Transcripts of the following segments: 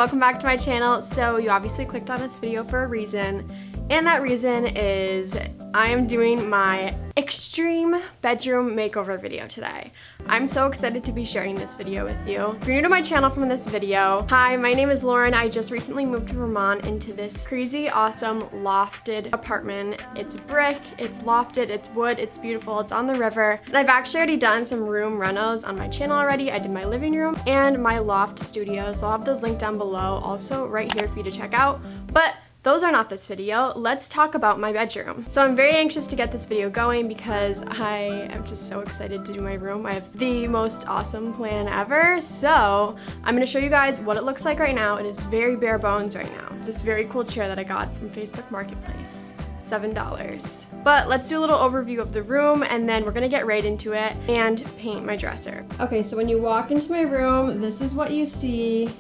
welcome back to my channel. So you obviously clicked on this video for a reason, and that reason is I am doing my extreme bedroom makeover video today. I'm so excited to be sharing this video with you. If you're new to my channel from this video, hi, my name is Lauren. I just recently moved to Vermont into this crazy awesome lofted apartment. It's brick, it's lofted, it's wood, it's beautiful, it's on the river. And I've actually already done some room renos on my channel already. I did my living room and my loft studio, so I'll have those linked down below, also right here for you to check out. But those are not this video. Let's talk about my bedroom. So I'm very anxious to get this video going because I am just so excited to do my room. I have the most awesome plan ever. So I'm gonna show you guys what it looks like right now. It is very bare bones right now. This very cool chair that I got from Facebook Marketplace. $7. But let's do a little overview of the room and then we're gonna get right into it and paint my dresser. Okay, so when you walk into my room, this is what you see.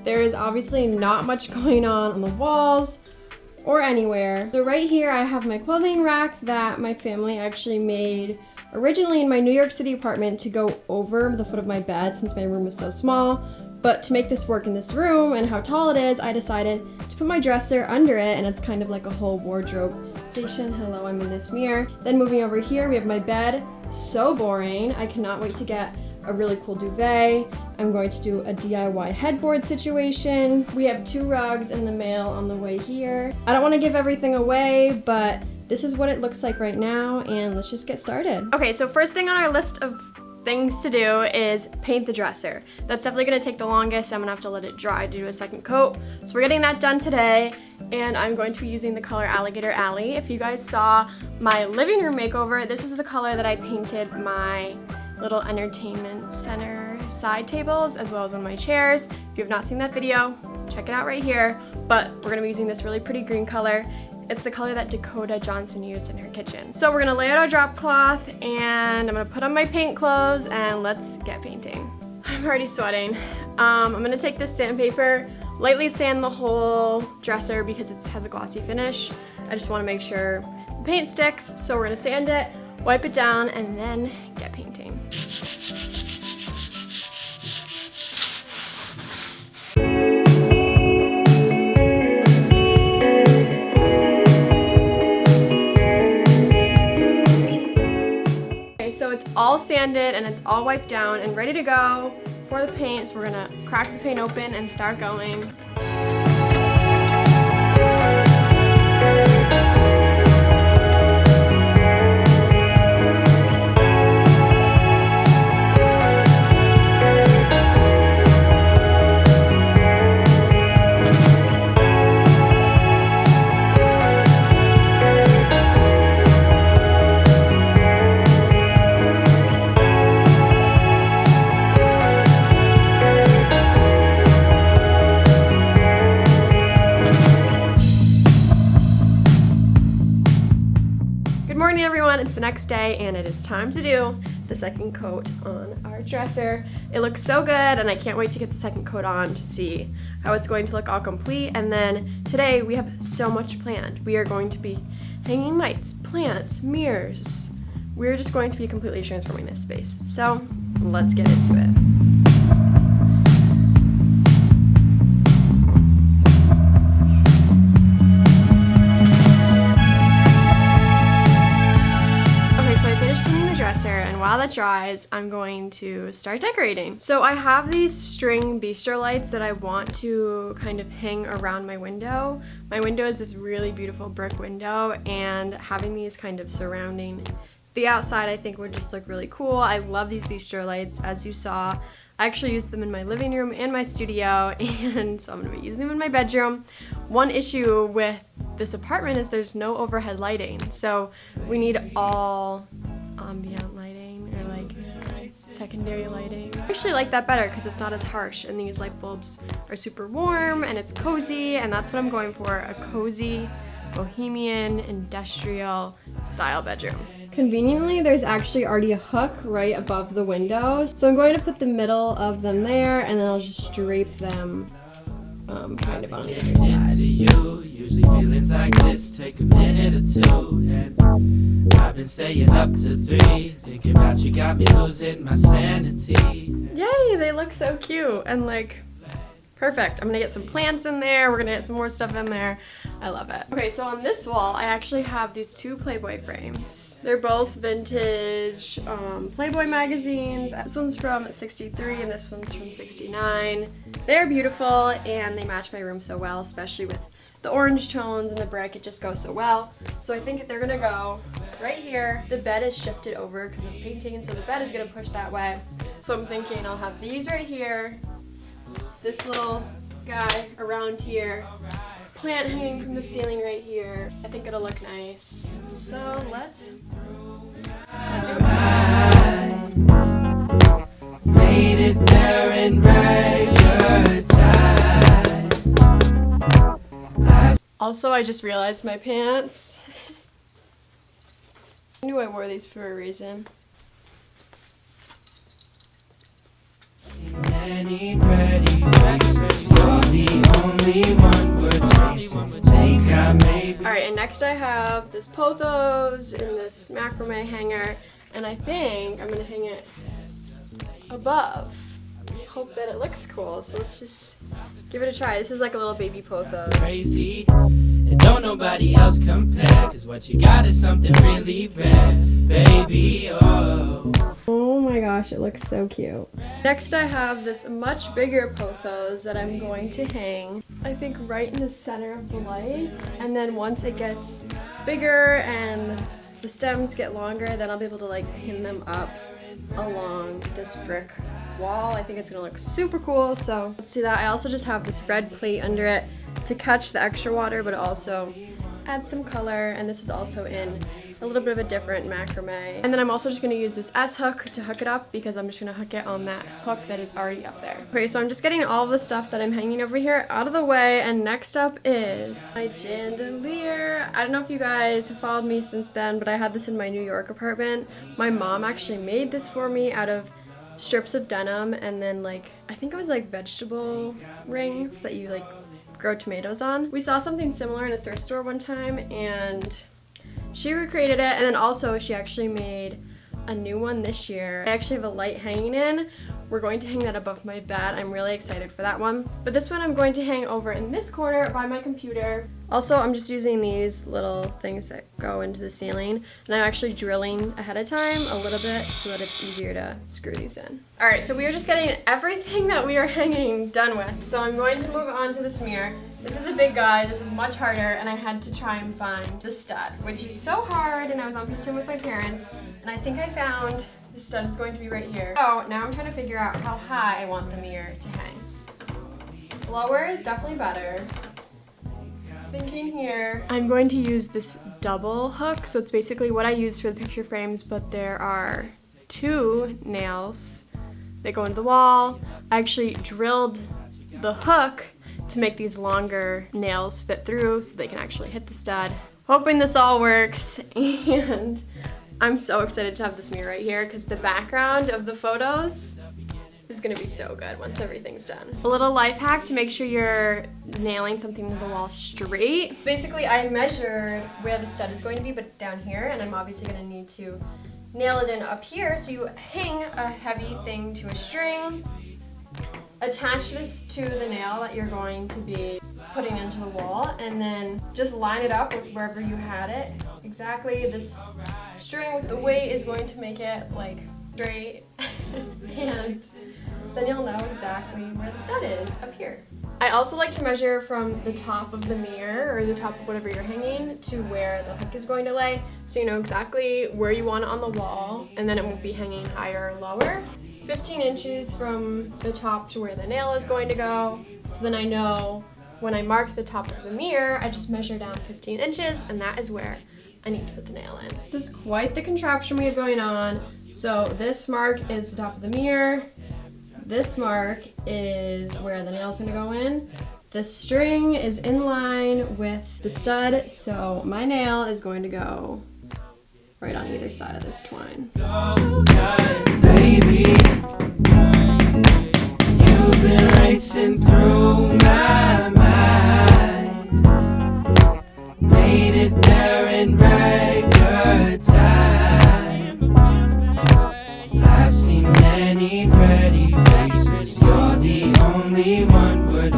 There is obviously not much going on the walls or anywhere. So right here I have my clothing rack that my family actually made originally in my New York City apartment to go over the foot of my bed since my room is so small. But to make this work in this room and how tall it is, I decided to put my dresser under it, and it's kind of like a whole wardrobe station. Hello, I'm in this mirror. Then moving over here, we have my bed. So boring. I cannot wait to get a really cool duvet. I'm going to do a DIY headboard situation. We have 2 rugs in the mail on the way here. I don't want to give everything away, but this is what it looks like right now, and let's just get started. Okay, so first thing on our list of things to do is paint the dresser. That's definitely gonna take the longest. I'm gonna have to let it dry to do a second coat. So we're getting that done today, and I'm going to be using the color Alligator Alley. If you guys saw my living room makeover, this is the color that I painted my little entertainment center side tables as well as one of my chairs. If you have not seen that video, check it out right here. But we're gonna be using this really pretty green color. It's the color that Dakota Johnson used in her kitchen. So we're gonna lay out our drop cloth and I'm gonna put on my paint clothes and let's get painting. I'm already sweating. I'm gonna take this sandpaper, lightly sand the whole dresser because it has a glossy finish. I just wanna make sure the paint sticks. So we're gonna sand it, wipe it down, and then get painting. So it's all sanded and it's all wiped down and ready to go for the paint. So we're gonna crack the paint open and start going. Good morning everyone, it's the next day and it is time to do the second coat on our dresser. It looks so good and I can't wait to get the second coat on to see how it's going to look all complete. And then today we have so much planned. We are going to be hanging lights, plants, mirrors. We're just going to be completely transforming this space. So let's get into it. And while that dries, I'm going to start decorating. So I have these string bistro lights that I want to kind of hang around my window. My window is this really beautiful brick window, and having these kind of surrounding the outside I think would just look really cool. I love these bistro lights. As you saw, I actually used them in my living room and my studio, and so I'm gonna be using them in my bedroom. One issue with this apartment is there's no overhead lighting, so we need all ambient lighting or like secondary lighting. I actually like that better because it's not as harsh, and these light bulbs are super warm and it's cozy, and that's what I'm going for, a cozy bohemian industrial style bedroom. Conveniently, there's actually already a hook right above the window, so I'm going to put the middle of them there and then I'll just drape them kind of on the other side. Usually feelings like this take a minute or two, and I've been staying up to 3 thinking about you, got me losing my sanity. Yay, they look so cute, and like Perfect. I'm gonna get some plants in there. We're gonna get some more stuff in there. I love it. Okay, so on this wall, I actually have these two Playboy frames. They're both vintage Playboy magazines. This one's from '63 and this one's from '69. They're beautiful and they match my room so well, especially with the orange tones and the brick. It just goes so well. So I think they're gonna go right here. The bed is shifted over because of painting, and so the bed is gonna push that way. So I'm thinking I'll have these right here, this little guy around here, plant hanging from the ceiling right here. I think it'll look nice. So let's do it. Made it there in regular time. Also, I just realized my pants. I knew I wore these for a reason. Alright, and next I have this pothos and this macrame hanger, and I think I'm gonna hang it above. Hope that it looks cool, so let's just give it a try. This is like a little baby pothos. Crazy, and don't nobody else compare, cause what you got is something really rare, baby, oh. Oh my gosh, it looks so cute. Next I have this much bigger pothos that I'm going to hang, I think right in the center of the lights, and then once it gets bigger and the stems get longer, then I'll be able to like pin them up along this brick wall. I think it's gonna look super cool, so let's do that. I also just have this red plate under it to catch the extra water, but also add some color, and this is also in a little bit of a different macrame. And then I'm also just gonna use this S hook to hook it up because I'm just gonna hook it on that hook that is already up there. Okay, so I'm just getting all of the stuff that I'm hanging over here out of the way, and next up is my chandelier. I don't know if you guys have followed me since then, but I had this in my New York apartment. My mom actually made this for me out of strips of denim and then like, I think it was like vegetable rings that you like grow tomatoes on. We saw something similar in a thrift store one time and she recreated it, and then also she actually made a new one this year. I actually have a light hanging in. We're going to hang that above my bed. I'm really excited for that one. But this one I'm going to hang over in this corner by my computer. Also, I'm just using these little things that go into the ceiling, and I'm actually drilling ahead of time a little bit so that it's easier to screw these in. All right, so we are just getting everything that we are hanging done with. So I'm going to move on to this mirror. This is a big guy, this is much harder, and I had to try and find the stud, which is so hard, and I was on FaceTime with my parents, and I think I found the stud is going to be right here. So now I'm trying to figure out how high I want the mirror to hang. Lower is definitely better. Thinking here, I'm going to use this double hook, so it's basically what I use for the picture frames, but there are two nails that go into the wall. I actually drilled the hook to make these longer nails fit through so they can actually hit the stud. Hoping this all works, and I'm so excited to have this mirror right here because the background of the photos is gonna be so good once everything's done. A little life hack to make sure you're nailing something to the wall straight. Basically, I measured where the stud is going to be, but it's down here, and I'm obviously gonna need to nail it in up here. So you hang a heavy thing to a string, attach this to the nail that you're going to be putting into the wall, and then just line it up with wherever you had it. Exactly, this string with the weight is going to make it like straight, and then you'll know exactly where the stud is up here. I also like to measure from the top of the mirror or the top of whatever you're hanging to where the hook is going to lay, so you know exactly where you want it on the wall, and then it won't be hanging higher or lower. 15 inches from the top to where the nail is going to go, so then I know when I mark the top of the mirror, I just measure down 15 inches, and that is where I need to put the nail in. This is quite the contraption we have going on. So this mark is the top of the mirror, this mark is where the nail is going to go in, the string is in line with the stud, so my nail is going to go right on either side of this twine. Baby, you've been racing through my mind, made it there in record time. I've seen many pretty faces, you're the only one worth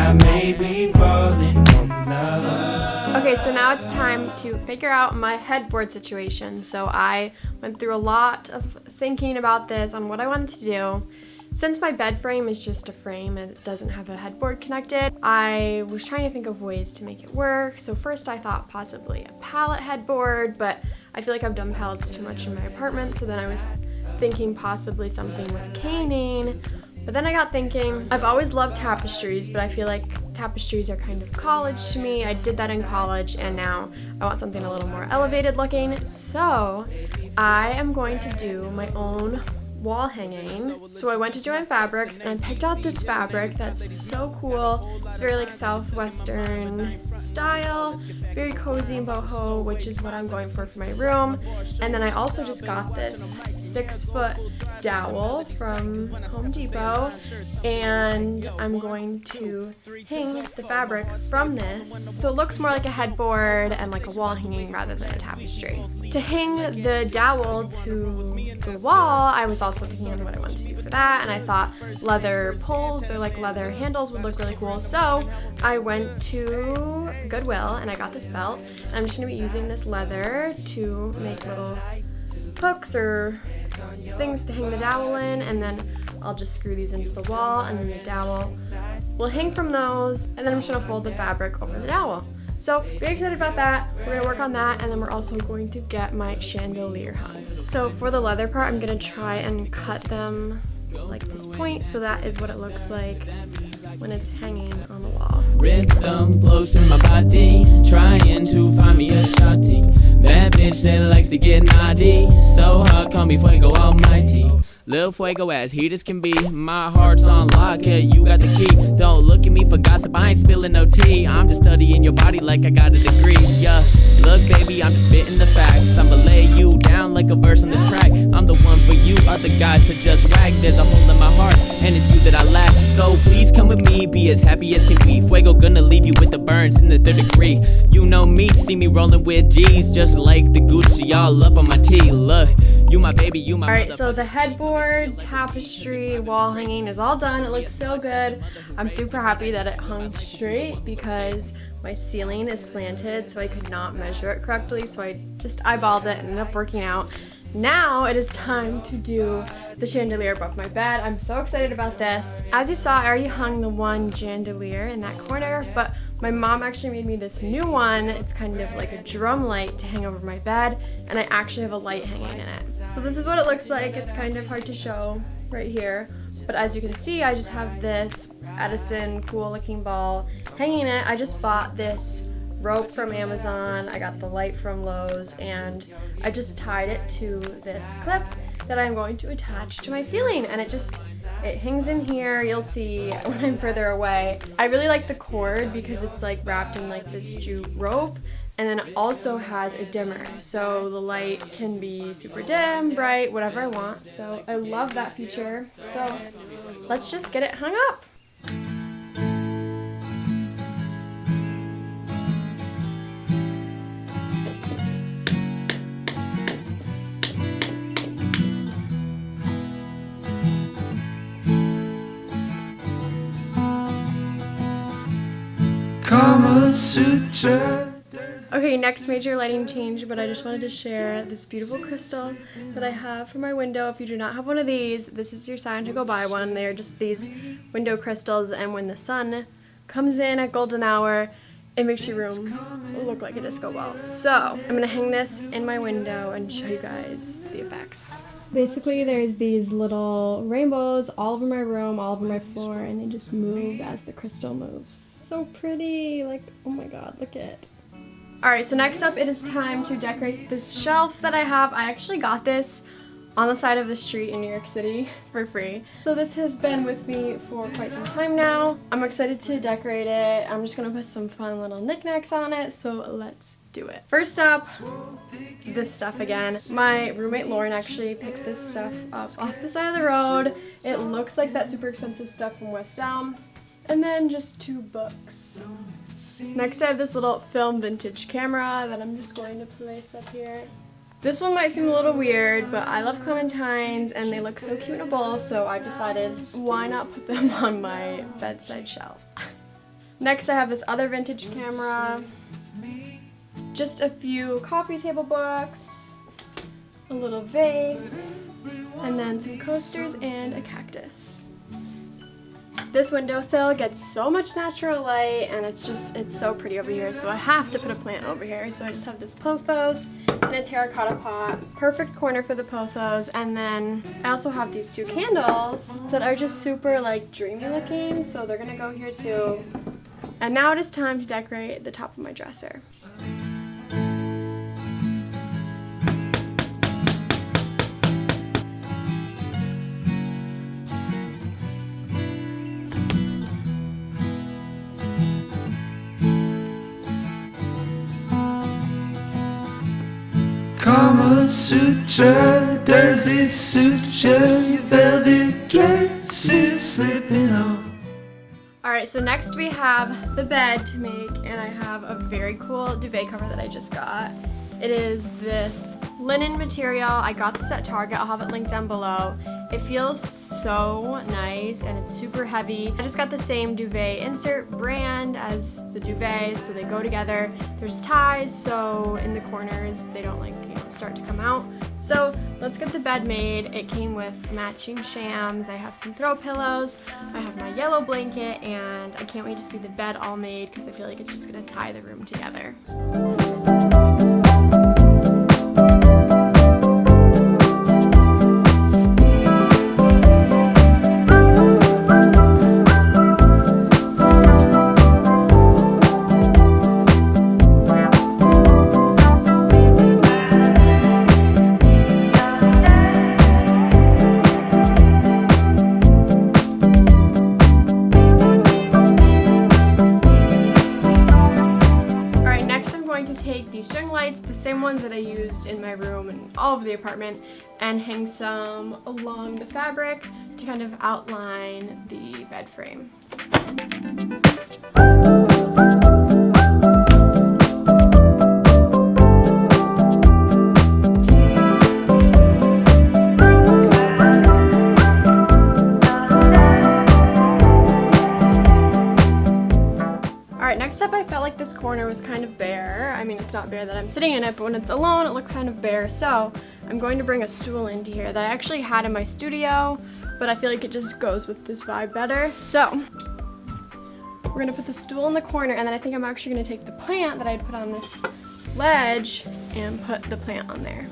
I may be falling in love. Okay, so now it's time to figure out my headboard situation. So I went through a lot of thinking about this on what I wanted to do. Since my bed frame is just a frame and it doesn't have a headboard connected, I was trying to think of ways to make it work. So first I thought possibly a pallet headboard, but I feel like I've done pallets too much in my apartment, so then I was thinking possibly something with caning. But then I got thinking, I've always loved tapestries, but I feel like tapestries are kind of college to me. I did that in college, and now I want something a little more elevated looking. So I am going to do my own wall hanging. So I went to Joann Fabrics and I picked out this fabric that's so cool. It's very like southwestern style, very cozy and boho, which is what I'm going for my room. And then I also just got this 6-foot dowel from Home Depot, and I'm going to hang the fabric from this so it looks more like a headboard and like a wall hanging rather than a tapestry. To hang the dowel to the wall, I was also thinking of what I wanted to do for that, and I thought leather poles or like leather handles would look really cool. So I went to Goodwill and I got this belt, and I'm just going to be using this leather to make little hooks or things to hang the dowel in, and then I'll just screw these into the wall, and then the dowel will hang from those, and then I'm just going to fold the fabric over the dowel. So very excited about that. We're going to work on that, and then we're also going to get my chandelier hung. So for the leather part, I'm going to try and cut them like this point, so that is what it looks like when it's hanging on the wall. Rhythm flows through my body, trying to find me a shawty. Bad bitch that likes to get naughty, so hot, call me Fuego Almighty. Lil Fuego as heat as can be, my heart's on lock, yeah, you got the key. Don't look at me for gossip, I ain't spilling no tea. I'm just studying your body like I got a degree, yeah. Look baby, I'm just spitting the facts, I'ma lay you down like a verse on this track. I'm the one for you, other guys are just whack. There's a hole in my heart, and it's you that I lack. So please come with me, be as happy as can be. Fuego gonna leave you with the burns in the 3rd degree. You know me, see me rolling with G's, just like the Gucci all up on my tee. Look, you my baby, you my Alright, so the headboard, tapestry, wall hanging is all done. It looks so good. I'm super happy that it hung straight because my ceiling is slanted, so I could not measure it correctly, so I just eyeballed it and ended up working out. Now it is time to do the chandelier above my bed. I'm so excited about this. As you saw, I already hung the one chandelier in that corner, but my mom actually made me this new one. It's kind of like a drum light to hang over my bed, and I actually have a light hanging in it. So this is what it looks like. It's kind of hard to show right here, but as you can see, I just have this Edison cool looking ball hanging in it. I just bought this rope from Amazon, I got the light from Lowe's, and I just tied it to this clip that I'm going to attach to my ceiling, and it hangs in here. You'll see when I'm further away. I really like the cord because it's like wrapped in like this jute rope, and then it also has a dimmer, so the light can be super dim, bright, whatever I want. So I love that feature. So let's just get it hung up. Okay, next major lighting change, but I just wanted to share this beautiful crystal that I have for my window. If you do not have one of these, this is your sign to go buy one. They are just these window crystals, and when the sun comes in at golden hour, it makes your room look like a disco ball. So I'm gonna hang this in my window and show you guys the effects. Basically, there's these little rainbows all over my room, all over my floor, and they just move as the crystal moves. So pretty, like, oh my god, look at it. Alright, so next up it is time to decorate this shelf that I have. I actually got this on the side of the street in New York City for free. So this has been with me for quite some time now. I'm excited to decorate it. I'm just gonna put some fun little knickknacks on it, so let's do it. First up, this stuff again. My roommate Lauren actually picked this stuff up off the side of the road. It looks like that super expensive stuff from West Elm. And then just 2 books. Next I have this little film vintage camera that I'm just going to place up here. This one might seem a little weird, but I love clementines and they look so cute in a bowl, so I decided why not put them on my bedside shelf. Next I have this other vintage camera, just a few coffee table books, a little vase, and then some coasters and a cactus. This windowsill gets so much natural light and it's so pretty over here, so I have to put a plant over here. So I just have this pothos and a terracotta pot. Perfect corner for the pothos. And then I also have these two candles that are just super like dreamy looking, so they're gonna go here too. And now it is time to decorate the top of my dresser. Kama Sutra, does it suit you? Your velvet dress is slipping on. Alright, so next we have the bed to make, and I have a very cool duvet cover that I just got. It is this linen material. I got this at Target. I'll have it linked down below. It feels so nice and it's super heavy. I just got the same duvet insert brand as the duvet, so they go together. There's ties, so in the corners they don't start to come out. So let's get the bed made. It came with matching shams. I have some throw pillows. I have my yellow blanket, and I can't wait to see the bed all made because I feel like it's just gonna tie the room together. The same ones that I used in my room and all of the apartment, and hang some along the fabric to kind of outline the bed frame. Next up, I felt like this corner was kind of bare. I mean, it's not bare that I'm sitting in it, but when it's alone, it looks kind of bare. So I'm going to bring a stool into here that I actually had in my studio, but I feel like it just goes with this vibe better. So we're gonna put the stool in the corner, and then I think I'm actually gonna take the plant that I'd put on this ledge and put the plant on there.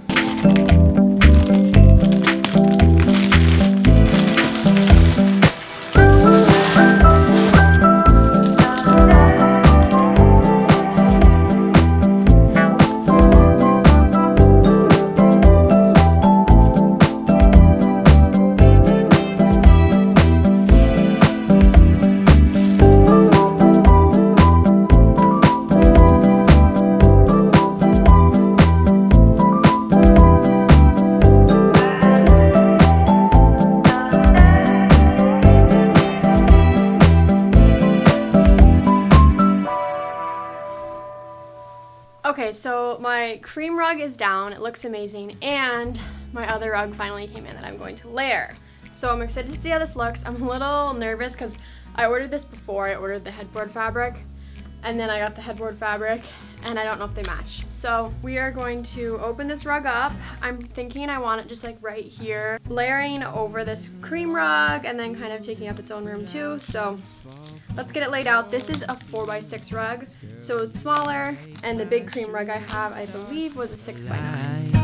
Okay, so my cream rug is down, it looks amazing, and my other rug finally came in that I'm going to layer. So I'm excited to see how this looks. I'm a little nervous because I ordered this before. I ordered the headboard fabric, and then I got the headboard fabric, and I don't know if they match. So we are going to open this rug up. I'm thinking I want it just like right here, layering over this cream rug, and then kind of taking up its own room too. So let's get it laid out. This is a 4x6 rug, so it's smaller, and the big cream rug I have, I believe, was a 6x9.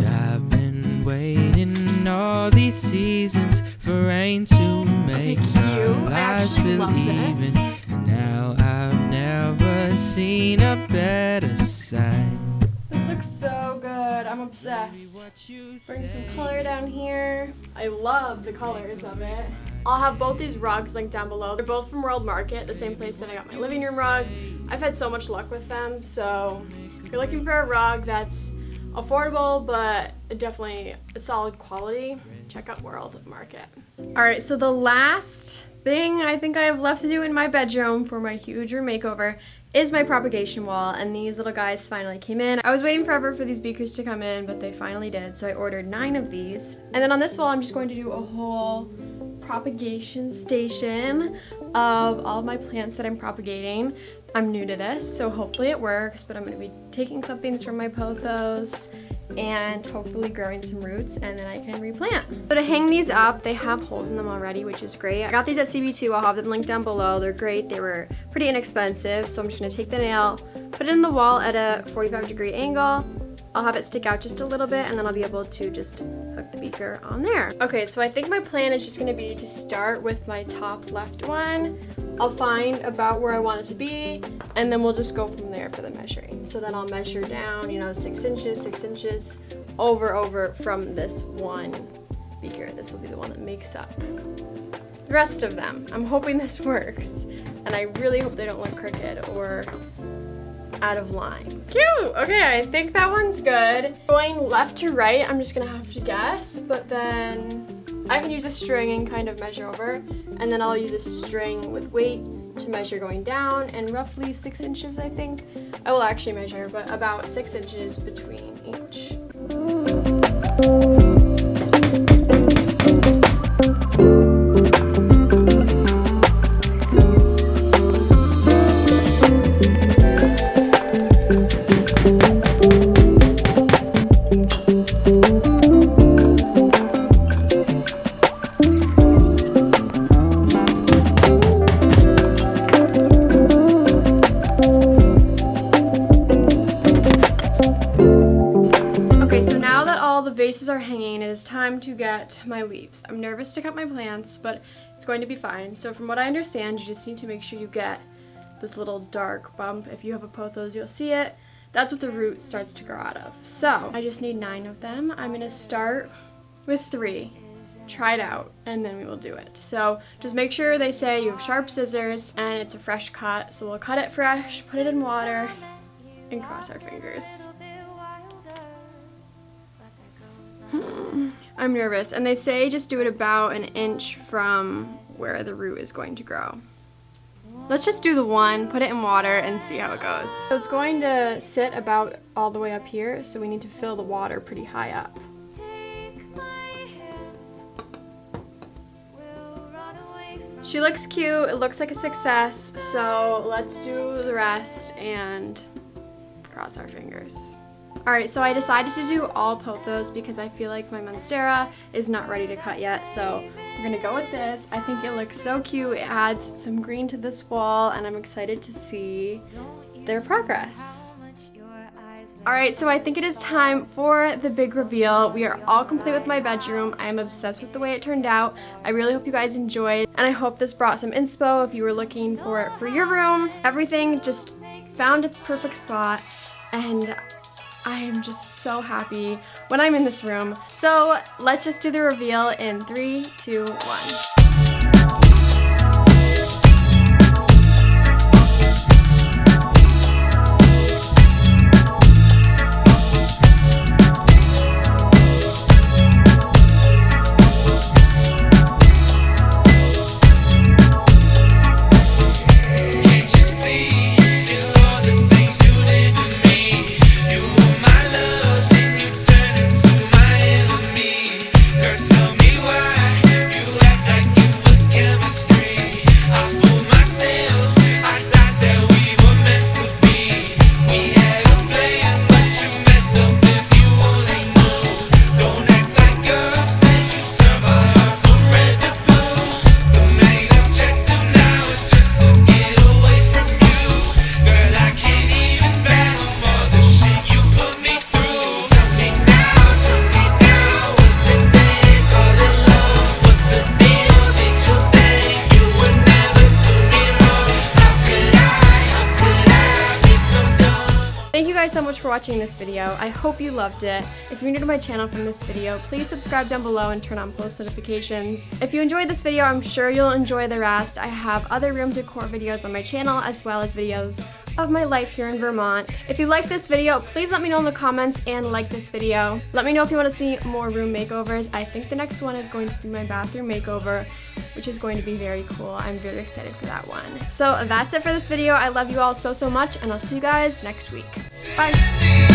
I've been waiting all these seasons for rain to make our lives feel even, and now I've never seen a better sign. This looks so good. I'm obsessed. Bring some color down here. I love the colors of it. I'll have both these rugs linked down below. They're both from World Market, the same place that I got my living room rug. I've had so much luck with them, so if you're looking for a rug that's affordable but definitely a solid quality, check out World Market. Alright, so the last thing I think I have left to do in my bedroom for my huge room makeover is my propagation wall, and these little guys finally came in. I was waiting forever for these beakers to come in, but they finally did, so I ordered 9 of these. And then on this wall, I'm just going to do a whole propagation station of all of my plants that I'm propagating. I'm new to this, so hopefully it works, but I'm going to be taking clippings from my pothos and hopefully growing some roots, and then I can replant. So to hang these up, they have holes in them already, which is great. I got these at CB2. I'll have them linked down below. They're great. They were pretty inexpensive, so I'm just going to take the nail, put it in the wall at a 45-degree angle. I'll have it stick out just a little bit, and then I'll be able to just hook the beaker on there. Okay, so I think my plan is just gonna be to start with my top left one. I'll find about where I want it to be, and then we'll just go from there for the measuring. So then I'll measure down, 6 inches, over from this one beaker. This will be the one that makes up the rest of them. I'm hoping this works, and I really hope they don't look crooked or out of line. Cute! Okay, I think that one's good. Going left to right, I'm just gonna have to guess, but then I can use a string and kind of measure over, and then I'll use a string with weight to measure going down, and roughly 6 inches, I think. I will actually measure, but about 6 inches between each. Vases are hanging. It is time to get my leaves. I'm nervous to cut my plants, but it's going to be fine. So from what I understand, you just need to make sure you get this little dark bump. If you have a pothos, you'll see it. That's what the root starts to grow out of. So I just need 9 of them. I'm gonna start with 3, try it out, and then we will do it. So just make sure they say you have sharp scissors and it's a fresh cut. So we'll cut it fresh, put it in water, and cross our fingers. I'm nervous, and they say just do it about 1 inch from where the root is going to grow. Let's just do the one, put it in water, and see how it goes. So it's going to sit about all the way up here, so we need to fill the water pretty high up. She looks cute, it looks like a success, so let's do the rest and cross our fingers. Alright, so I decided to do all pothos because I feel like my monstera is not ready to cut yet, so we're gonna go with this. I think it looks so cute. It adds some green to this wall, and I'm excited to see their progress. Alright, so I think it is time for the big reveal. We are all complete with my bedroom. I am obsessed with the way it turned out. I really hope you guys enjoyed, and I hope this brought some inspo if you were looking for it for your room. Everything just found its perfect spot, and I am just so happy when I'm in this room. So let's just do the reveal in 3, 2, 1. So much for watching this video. I hope you loved it. If you're new to my channel from this video, please subscribe down below and turn on post notifications. If you enjoyed this video, I'm sure you'll enjoy the rest. I have other room decor videos on my channel, as well as videos of my life here in Vermont. If you like this video, please let me know in the comments and like this video. Let me know if you want to see more room makeovers. I think the next one is going to be my bathroom makeover, which is going to be very cool. I'm very excited for that one. So that's it for this video. I love you all so much, and I'll see you guys next week. Bye!